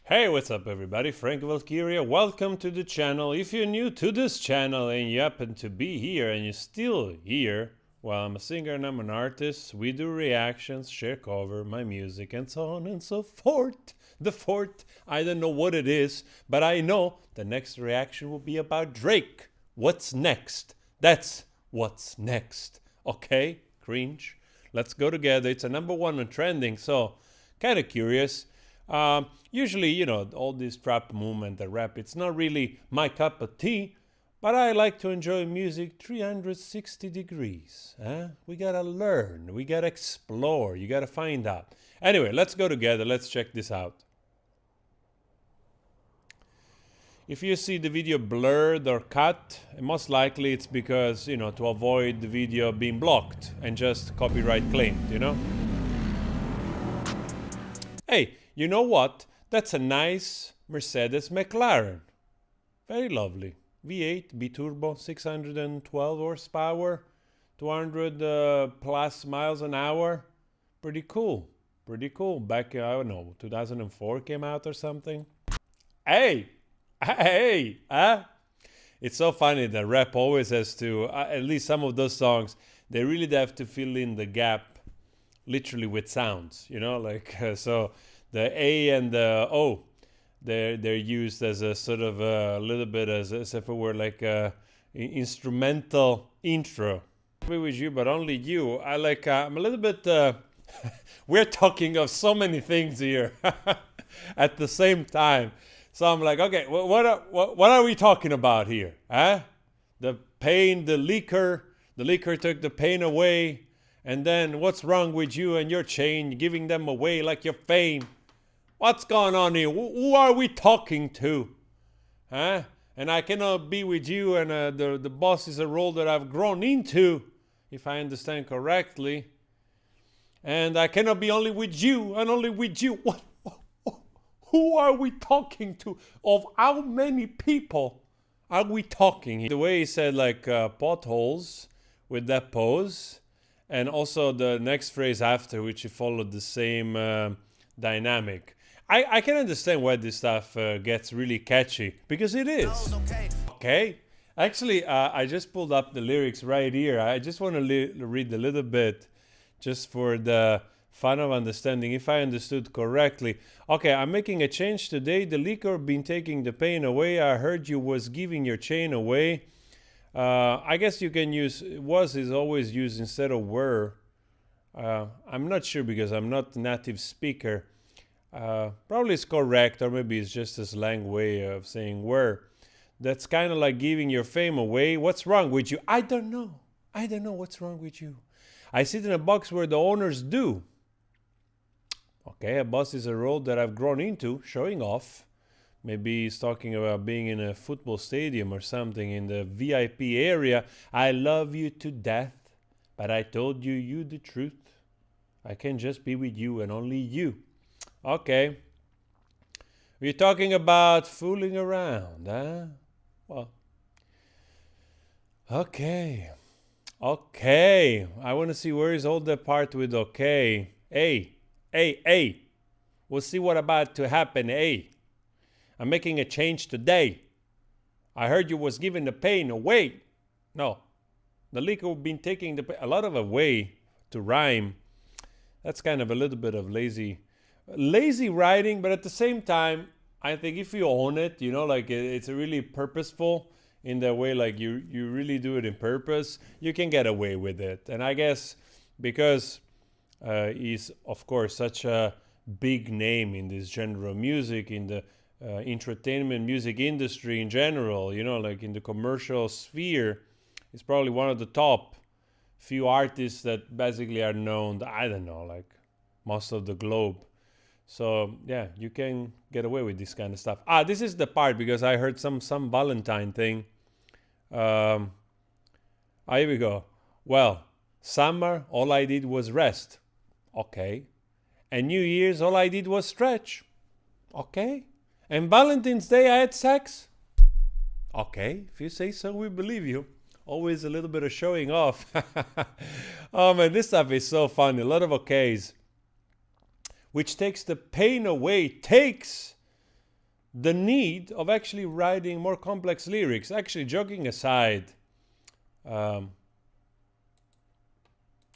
Hey, what's up everybody? Frank Valkyria. Welcome to the channel. If you're new to this channel and you happen to be here and you're still here, well, I'm a singer and I'm an artist. We do reactions, share cover, my music, and so on and so forth. The fourth, I don't know what it is, but I know the next reaction will be about Drake. What's next? That's what's next. Okay? Cringe. Let's go together. It's a number one on trending, so kind of curious. Usually, all this trap movement and rap, it's not really my cup of tea, but I like to enjoy music 360 degrees. We gotta learn, we gotta explore, you gotta find out. Anyway, let's go together, let's check this out. If you see the video blurred or cut, most likely it's because, to avoid the video being blocked and just copyright claimed. Hey, you know what? That's a nice Mercedes McLaren. Very lovely. V8, B-turbo, 612 horsepower, 200 plus miles an hour. Pretty cool. Pretty cool. Back, I don't know, 2004 came out or something. Hey! It's so funny that rap always has to, at least some of those songs, they really have to fill in the gap literally with sounds, so the A and the O, they're used as a sort of a little bit as if it were like a instrumental intro. Be with you, but only you. I'm a little bit. We're talking of so many things here at the same time. So I'm like, okay, what are we talking about here? The pain, the liquor took the pain away. And then what's wrong with you and your chain? You're giving them away like your fame. What's going on here? Who are we talking to? And I cannot be with you, and the boss is a role that I've grown into, if I understand correctly. And I cannot be only with you and only with you. What? Who are we talking to? Of how many people are we talking here? The way he said potholes with that pose. And also the next phrase after, which he followed the same dynamic. I can understand why this stuff gets really catchy, because it is. Okay? Actually, I just pulled up the lyrics right here. I just want to read a little bit just for the fun of understanding, if I understood correctly. Okay, I'm making a change today. The liquor been taking the pain away. I heard you was giving your chain away. I guess you can use was is always used instead of were. I'm not sure because I'm not a native speaker. Probably it's correct, or maybe it's just a slang way of saying were. That's kind of like giving your fame away. What's wrong with you? I don't know. I don't know what's wrong with you. I sit in a box where the owners do. Okay, a boss is a role that I've grown into, showing off. Maybe he's talking about being in a football stadium or something in the VIP area. I love you to death, but I told you the truth. I can just be with you and only you. Okay. We're talking about fooling around, huh? Well, okay. Okay. I want to see where is all the part with okay. Hey. We'll see what about to happen, hey. I'm making a change today. I heard you was giving the pain away. No. The liquor been taking a lot of away to rhyme. That's kind of a little bit of lazy writing, but at the same time, I think if you own it, it's really purposeful in the way, like you really do it in purpose, you can get away with it. And I guess because he's, of course, such a big name in this genre of music, in the entertainment music industry in general, like in the commercial sphere, he's probably one of the top few artists that basically are known, I don't know, like most of the globe. So yeah, you can get away with this kind of stuff. This is the part because I heard some Valentine thing. Here we go. Well, summer, all I did was rest. Okay. And New Year's, all I did was stretch. Okay. And Valentine's Day, I had sex. Okay, if you say so, we believe you. Always a little bit of showing off. Oh man, this stuff is so funny. A lot of okays. Which takes the pain away. Takes the need of actually writing more complex lyrics. Actually, joking aside, um,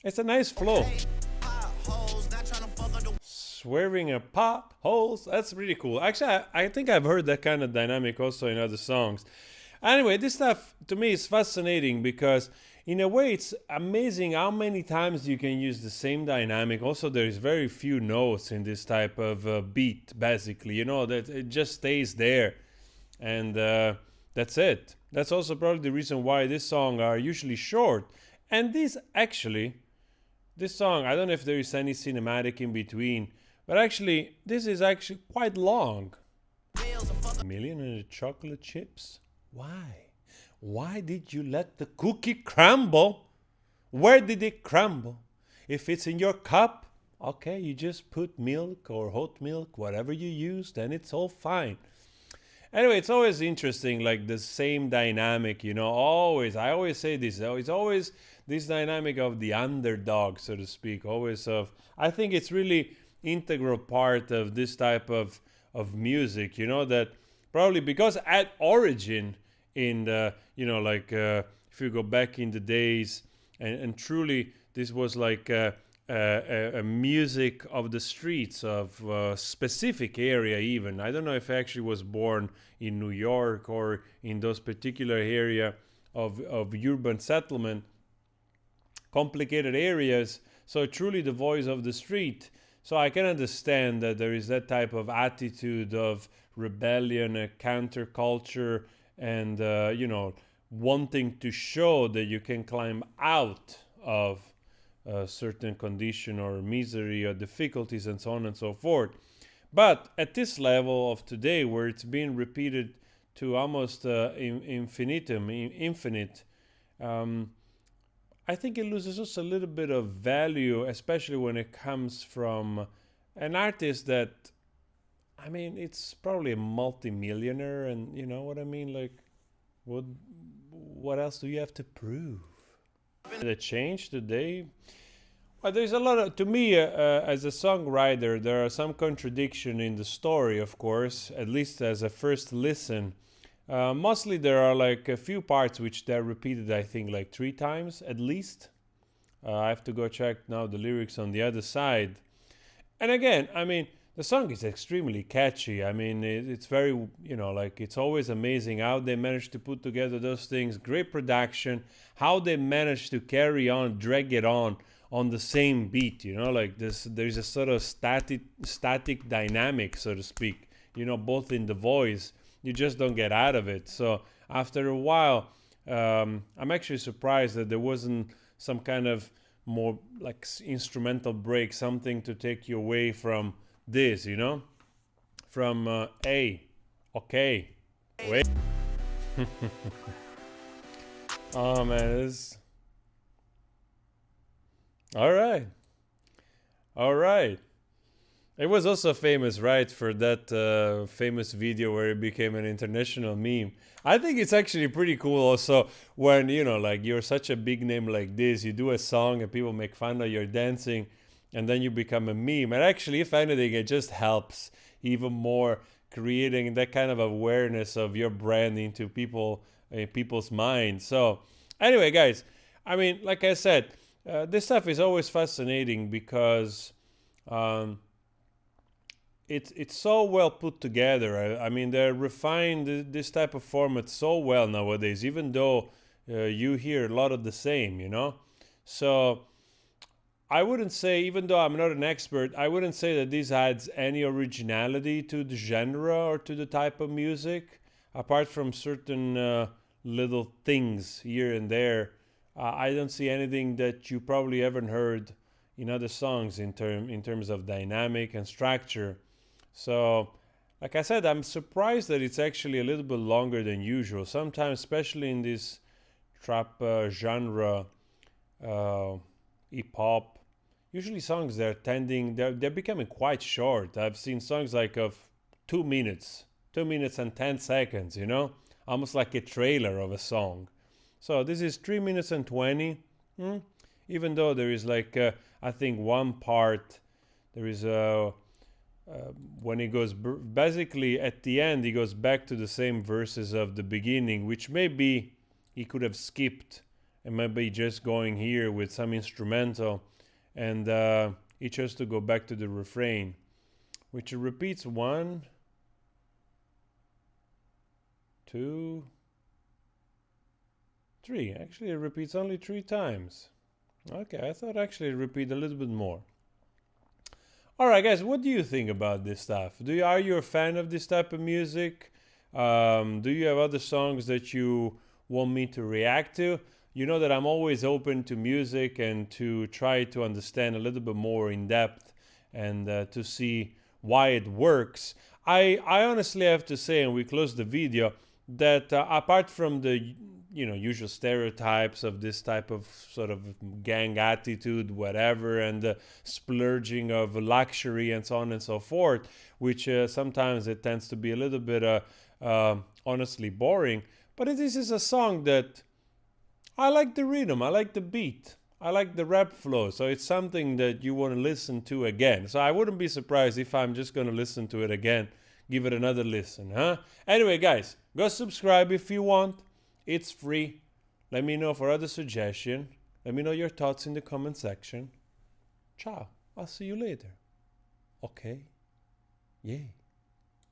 it's a nice flow. Swearing at potholes, that's really cool. Actually, I think I've heard that kind of dynamic also in other songs. Anyway, this stuff to me is fascinating because in a way it's amazing how many times you can use the same dynamic. Also, there is very few notes in this type of beat, basically, you know, that it just stays there. And that's it. That's also probably the reason why this song are usually short. And this song, I don't know if there is any cinematic in between, but actually, this is actually quite long. Million and the chocolate chips? Why? Why did you let the cookie crumble? Where did it crumble? If it's in your cup, okay, you just put milk or hot milk, whatever you use, then it's all fine. Anyway, it's always interesting, like the same dynamic, you know, I always say this, it's always this dynamic of the underdog, so to speak, always of, I think it's really integral part of this type of music, you know, that probably because at origin in the, you know, like if you go back in the days and truly this was like a music of the streets of a specific area. Even I don't know if I actually was born in New York or in those particular area of urban settlement, complicated areas, so truly the voice of the street. So I can understand that there is that type of attitude of rebellion, a counterculture, and you know, wanting to show that you can climb out of a certain condition or misery or difficulties and so on and so forth. But at this level of today, where it's being repeated to almost infinite, I think it loses just a little bit of value, especially when it comes from an artist that, I mean, it's probably a multimillionaire, and you know what I mean? Like, what else do you have to prove? Did it change today? Well, there's a lot of, to me, as a songwriter, there are some contradiction in the story, of course, at least as a first listen. Mostly there are like a few parts which they're repeated, I think, like 3 times at least. I have to go check now the lyrics on the other side. And again, I mean, the song is extremely catchy. I mean, it's very, you know, like it's always amazing how they manage to put together those things. Great production, how they manage to carry on, drag it on the same beat, you know, like this, there's a sort of static dynamic, so to speak, you know, both in the voice. You just don't get out of it. So after a while, I'm actually surprised that there wasn't some kind of more like instrumental break, something to take you away from this, you know, from hey, okay, wait. Oh man, this. All right, all right. It was also famous, right, for that famous video where it became an international meme. I think it's actually pretty cool also when, you know, like you're such a big name like this, you do a song and people make fun of your dancing and then you become a meme. And actually, if anything, it just helps even more creating that kind of awareness of your brand into people's minds. So anyway, guys, I mean, like I said, this stuff is always fascinating because it's so well put together. I mean, they're refined this type of format so well nowadays, even though you hear a lot of the same, you know? So I wouldn't say, even though I'm not an expert, I wouldn't say that this adds any originality to the genre or to the type of music, apart from certain little things here and there. I don't see anything that you probably haven't heard in other songs in terms of dynamic and structure. So, like I said, I'm surprised that it's actually a little bit longer than usual. Sometimes, especially in this trap genre, hip hop, usually songs they're becoming quite short. I've seen songs like of 2 minutes, 2 minutes and 10 seconds. You know, almost like a trailer of a song. So this is 3 minutes and 20. Even though there is like I think one part there is when he goes basically at the end, he goes back to the same verses of the beginning, which maybe he could have skipped and maybe just going here with some instrumental, and he chose to go back to the refrain, which repeats 1, 2, 3. Actually, it repeats only 3 times. Okay, I thought actually it repeat a little bit more. All right, guys, what do you think about this stuff? Are you a fan of this type of music? Do you have other songs that you want me to react to? You know that I'm always open to music and to try to understand a little bit more in depth and to see why it works. I honestly have to say, and we close the video, that apart from the usual stereotypes of this type of sort of gang attitude, whatever, and the splurging of luxury and so on and so forth, which sometimes it tends to be a little bit honestly boring. But this is a song that I like the rhythm, I like the beat, I like the rap flow, so it's something that you want to listen to again. So I wouldn't be surprised if I'm just going to listen to it again, give it another listen, huh? Anyway, guys, go subscribe if you want. It's free. Let me know for other suggestions. Let me know your thoughts in the comment section. Ciao. I'll see you later. Okay? Yay.